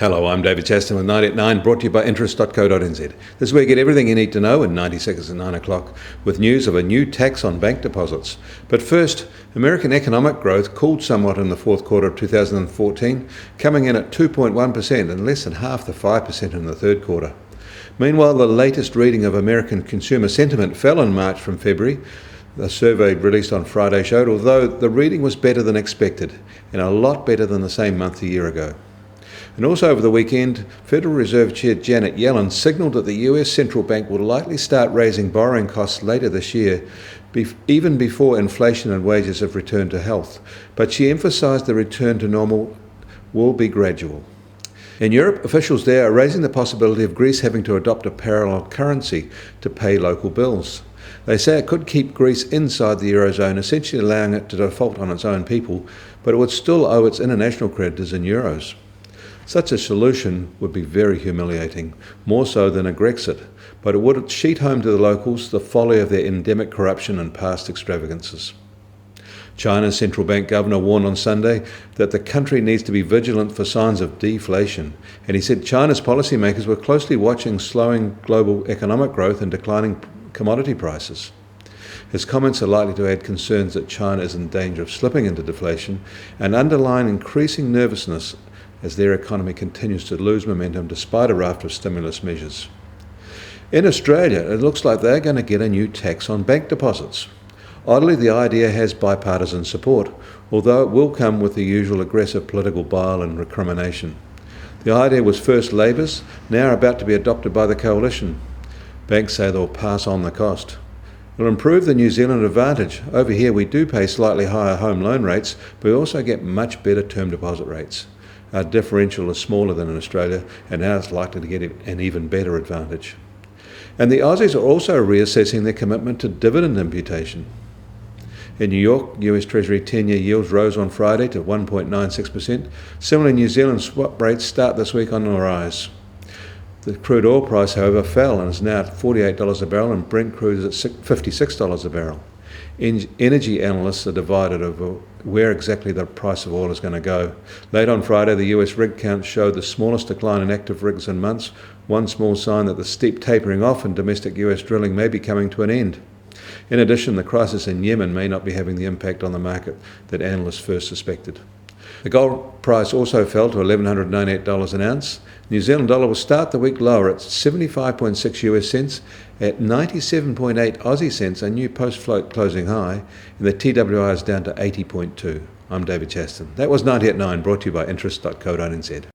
Hello, I'm David Chaston with 9 at 9, brought to you by interest.co.nz. This is where you get everything you need to know in 90 seconds at 9 o'clock, with news of a new tax on bank deposits. But first, American economic growth cooled somewhat in the fourth quarter of 2014, coming in at 2.1% and less than half the 5% in the third quarter. Meanwhile, the latest reading of American consumer sentiment fell in March from February. The survey released on Friday showed, although the reading was better than expected, and a lot better than the same month a year ago. And also over the weekend, Federal Reserve Chair Janet Yellen signalled that the US central bank will likely start raising borrowing costs later this year, even before inflation and wages have returned to health. But she emphasised the return to normal will be gradual. In Europe, officials there are raising the possibility of Greece having to adopt a parallel currency to pay local bills. They say it could keep Greece inside the Eurozone, essentially allowing it to default on its own people, but it would still owe its international creditors in euros. Such a solution would be very humiliating, more so than a Grexit, but it would sheet home to the locals the folly of their endemic corruption and past extravagances. China's central bank governor warned on Sunday that the country needs to be vigilant for signs of deflation, and he said China's policymakers were closely watching slowing global economic growth and declining commodity prices. His comments are likely to add concerns that China is in danger of slipping into deflation and underline increasing nervousness as their economy continues to lose momentum despite a raft of stimulus measures. In Australia, it looks like they're going to get a new tax on bank deposits. Oddly, the idea has bipartisan support, although it will come with the usual aggressive political bile and recrimination. The idea was first Labor's, now about to be adopted by the coalition. Banks say they'll pass on the cost. It'll improve the New Zealand advantage. Over here we do pay slightly higher home loan rates, but we also get much better term deposit rates. Our differential is smaller than in Australia, and now it's likely to get an even better advantage. And the Aussies are also reassessing their commitment to dividend imputation. In New York, US Treasury 10-year yields rose on Friday to 1.96%. Similarly, New Zealand swap rates start this week on the rise. The crude oil price, however, fell and is now at $48 a barrel, and Brent crude is at $56 a barrel. Energy analysts are divided over where exactly the price of oil is going to go. Late on Friday, the US rig count showed the smallest decline in active rigs in months, one small sign that the steep tapering off in domestic US drilling may be coming to an end. In addition, the crisis in Yemen may not be having the impact on the market that analysts first suspected. The gold price also fell to $1,198 an ounce. New Zealand dollar will start the week lower at 75.6 US cents, at 97.8 Aussie cents, a new post-float closing high, and the TWI is down to 80.2. I'm David Chaston. That was 90 at 9, brought to you by interest.co.nz.